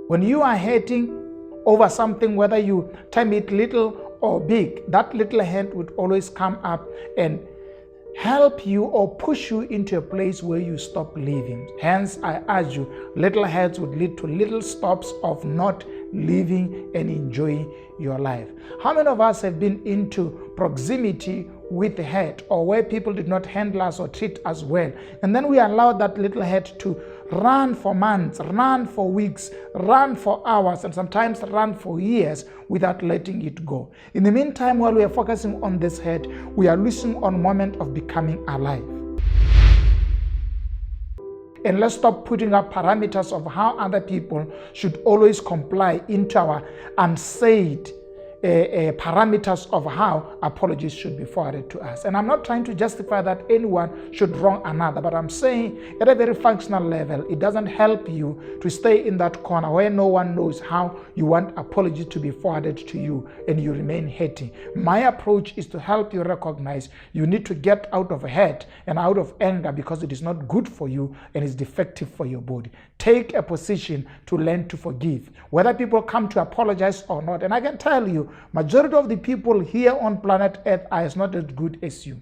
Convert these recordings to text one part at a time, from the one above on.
When you are hating over something, whether you term it little or big, that little head would always come up and help you or push you into a place where you stop living. Hence, I urge you, little heads would lead to little stops of not living and enjoying your life. How many of us have been into proximity with the head, or where people did not handle us or treat us well, and then we allowed that little head to run for months, run for weeks, run for hours, and sometimes run for years without letting it go? In the meantime, while we are focusing on this head, we are losing on moment of becoming alive. And let's stop putting up parameters of how other people should always comply into our unsaid parameters of how apologies should be forwarded to us. And I'm not trying to justify that anyone should wrong another, but I'm saying at a very functional level, it doesn't help you to stay in that corner where no one knows how you want apologies to be forwarded to you and you remain hating. My approach is to help you recognize you need to get out of hate and out of anger because it is not good for you and is defective for your body. Take a position to learn to forgive, whether people come to apologize or not. And I can tell you, majority of the people here on planet Earth are not as good as you.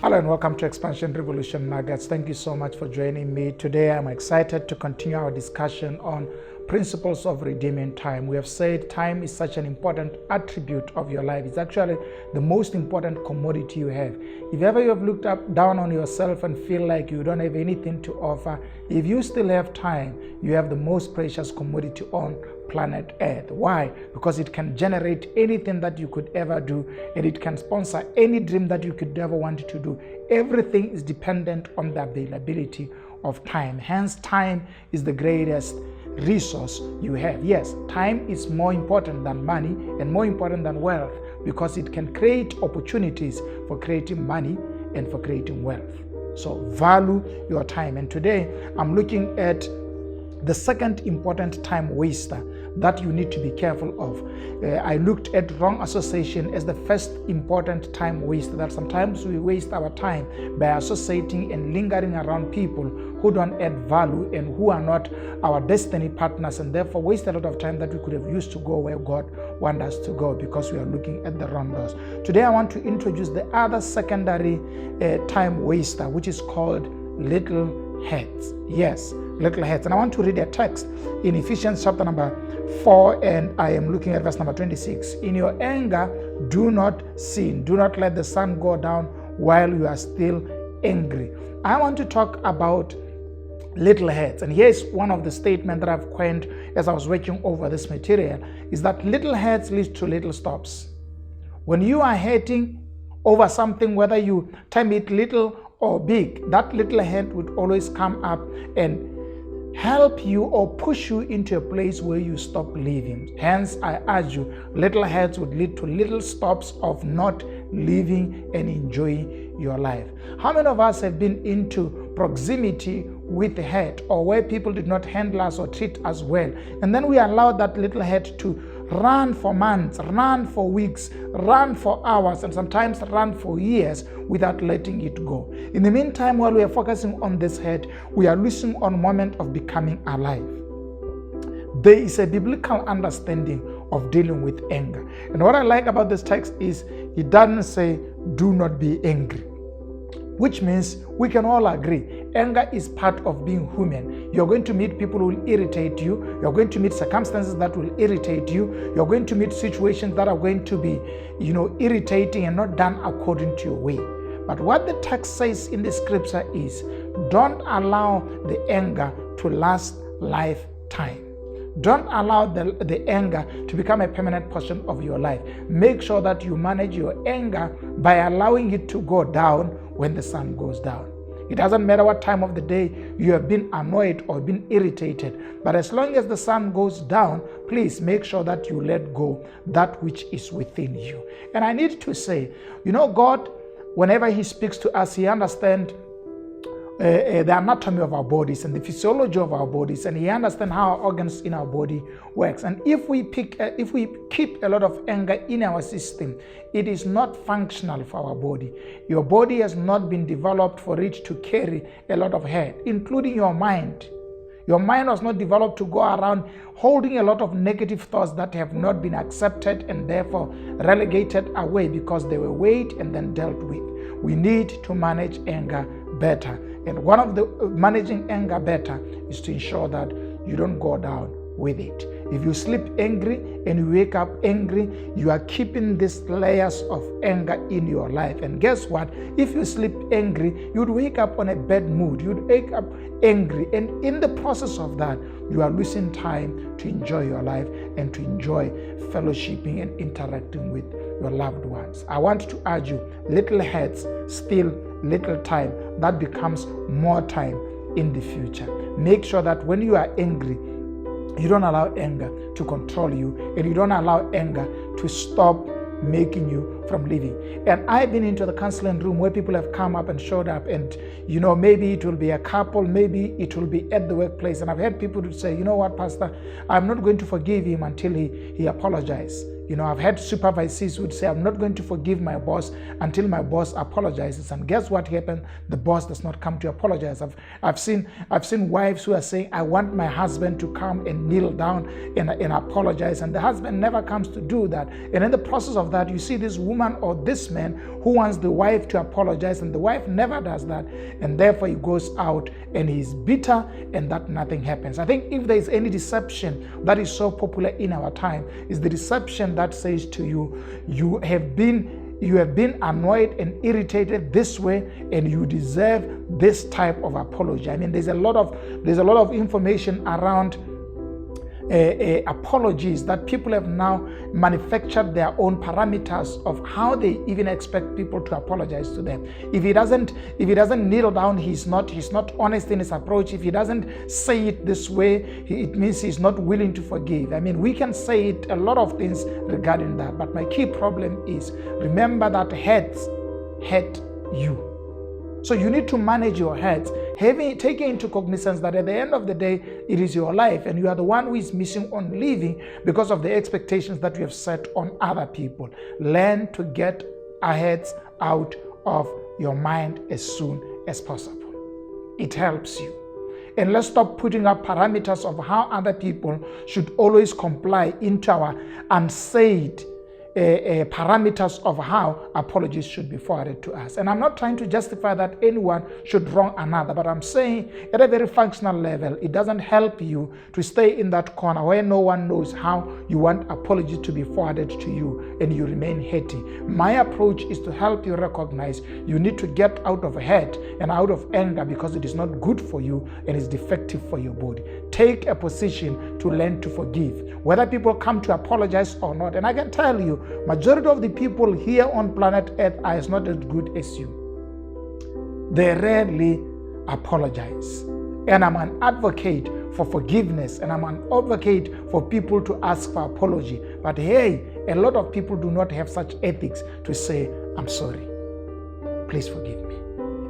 Hello and welcome to Expansion Revolution Nuggets. Thank you so much for joining me. Today I'm excited to continue our discussion on principles of redeeming time. We have said time is such an important attribute of your life. It's actually the most important commodity you have. If ever you have looked down on yourself and feel like you don't have anything to offer, if you still have time, you have the most precious commodity on planet Earth. Why? Because it can generate anything that you could ever do, and it can sponsor any dream that you could ever want to do. Everything is dependent on the availability of time. Hence, time is the greatest resource you have. Yes, time is more important than money and more important than wealth because it can create opportunities for creating money and for creating wealth. So value your time. And today I'm looking at the second important time waster that you need to be careful of. I looked at wrong association as the first important time waster, that sometimes we waste our time by associating and lingering around people who don't add value and who are not our destiny partners, and therefore waste a lot of time that we could have used to go where God wants us to go because we are looking at the wrong doors. Today I want to introduce the other secondary time waster, which is called little heads. Yes, little heads. And I want to read a text in Ephesians chapter number 4, and I am looking at verse number 26. In your anger, do not sin. Do not let the sun go down while you are still angry. I want to talk about little heads. And here's one of the statements that I've coined as I was working over this material, is that little heads lead to little stops. When you are hating over something, whether you term it little or big, that little head would always come up and help you or push you into a place where you stop living. Hence, I urge you, little heads would lead to little stops of not living and enjoying your life. How many of us have been into proximity with the head, or where people did not handle us or treat us well, and then we allowed that little head to run for months, run for weeks, run for hours, and sometimes run for years without letting it go? In the meantime, while we are focusing on this head, we are losing on moment of becoming alive. There is a biblical understanding of dealing with anger. And what I like about this text is it doesn't say, do not be angry, which means we can all agree anger is part of being human. You're going to meet people who will irritate you. You're going to meet circumstances that will irritate you. You're going to meet situations that are going to be, irritating and not done according to your way. But what the text says in the scripture is, don't allow the anger to last lifetime. Don't allow the anger to become a permanent portion of your life. Make sure that you manage your anger by allowing it to go down when the sun goes down. It doesn't matter what time of the day you have been annoyed or been irritated. But as long as the sun goes down, please make sure that you let go that which is within you. And I need to say, God, whenever He speaks to us, He understands the anatomy of our bodies and the physiology of our bodies, and He understands how our organs in our body works. And if we keep a lot of anger in our system, it is not functional for our body. Your body has not been developed for it to carry a lot of hate, including your mind. Your mind was not developed to go around holding a lot of negative thoughts that have not been accepted and therefore relegated away because they were weighed and then dealt with. We need to manage anger better. And one of the managing anger better is to ensure that you don't go down with it. If you sleep angry and you wake up angry, you are keeping these layers of anger in your life. And guess what? If you sleep angry, you'd wake up on a bad mood. You'd wake up angry. And in the process of that, you are losing time to enjoy your life and to enjoy fellowshipping and interacting with your loved ones. I want to urge you, little heads, still little time. That becomes more time in the future. Make sure that when you are angry, you don't allow anger to control you, and you don't allow anger to stop making you from living. And I've been into the counseling room where people have come up and showed up, and maybe it will be a couple, maybe it will be at the workplace, and I've had people to say, you know what, Pastor, I'm not going to forgive him until he apologizes. I've had supervisors who would say, I'm not going to forgive my boss until my boss apologizes. And guess what happened? The boss does not come to apologize. I've seen wives who are saying, I want my husband to come and kneel down and apologize. And the husband never comes to do that. And in the process of that, you see this woman or this man who wants the wife to apologize, and the wife never does that. And therefore he goes out and he's bitter, and that nothing happens. I think if there is any deception that is so popular in our time, is the deception that says to you, you have been annoyed and irritated this way, and you deserve this type of apology. I mean, there's a lot of information around apologies that people have now manufactured their own parameters of how they even expect people to apologize to them. If he doesn't kneel down, he's not honest in his approach. If he doesn't say it this way, it means he's not willing to forgive. I mean, we can say it, a lot of things regarding that, but my key problem is, remember that heads hurt you. So you need to manage your heads, taking into cognizance that at the end of the day, it is your life, and you are the one who is missing on living because of the expectations that you have set on other people. Learn to get our heads out of your mind as soon as possible. It helps you. And let's stop putting up parameters of how other people should always comply into our unsaid parameters of how apologies should be forwarded to us. And I'm not trying to justify that anyone should wrong another, but I'm saying at a very functional level, it doesn't help you to stay in that corner where no one knows how you want apology to be forwarded to you and you remain hating. My approach is to help you recognize you need to get out of hate and out of anger because it is not good for you and is defective for your body. Take a position to learn to forgive, whether people come to apologize or not. And I can tell you, majority of the people here on planet Earth are not as good as you. They rarely apologize. And I'm an advocate for forgiveness, and I'm an advocate for people to ask for apology. But hey, a lot of people do not have such ethics to say, I'm sorry, please forgive me.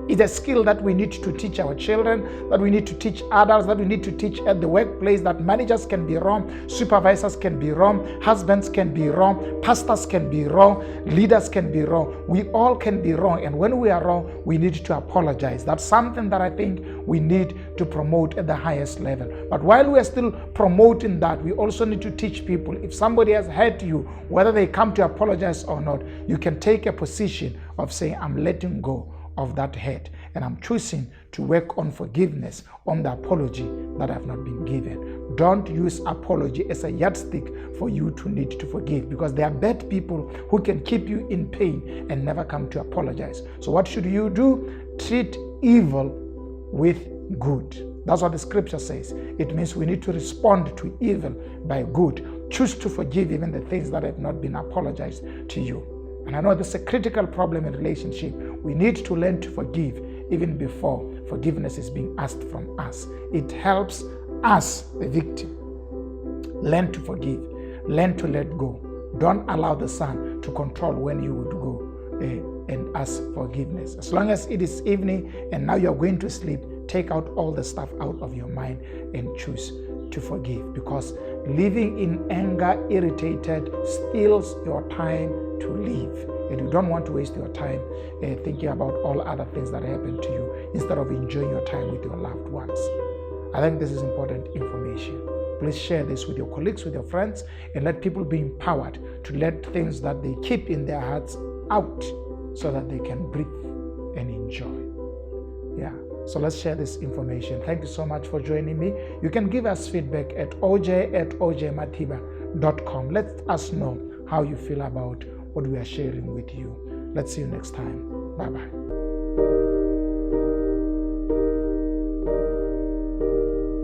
It's a skill that we need to teach our children, that we need to teach adults, that we need to teach at the workplace, that managers can be wrong, supervisors can be wrong, husbands can be wrong, pastors can be wrong, leaders can be wrong. We all can be wrong. And when we are wrong, we need to apologize. That's something that I think we need to promote at the highest level. But while we are still promoting that, we also need to teach people, if somebody has hurt you, whether they come to apologize or not, you can take a position of saying, I'm letting go of that hate, and I'm choosing to work on forgiveness, on the apology that I've not been given. Don't use apology as a yardstick for you to need to forgive, because there are bad people who can keep you in pain and never come to apologize. So what should you do? Treat evil with good. That's what the scripture says. It means we need to respond to evil by good. Choose to forgive even the things that have not been apologized to you. And I know this is a critical problem in relationship. We need to learn to forgive even before forgiveness is being asked from us. It helps us, the victim, learn to forgive, learn to let go. Don't allow the son to control when you would go and ask forgiveness. As long as it is evening and now you're going to sleep, take out all the stuff out of your mind and choose to forgive, because living in anger, irritated, steals your time to live. And you don't want to waste your time thinking about all other things that happen to you instead of enjoying your time with your loved ones. I think this is important information. Please share this with your colleagues, with your friends, and let people be empowered to let things that they keep in their hearts out so that they can breathe and enjoy. Yeah. So let's share this information. Thank you so much for joining me. You can give us feedback at oj@ojmatiba.com. Let us know how you feel about what we are sharing with you. Let's see you next time. Bye-bye.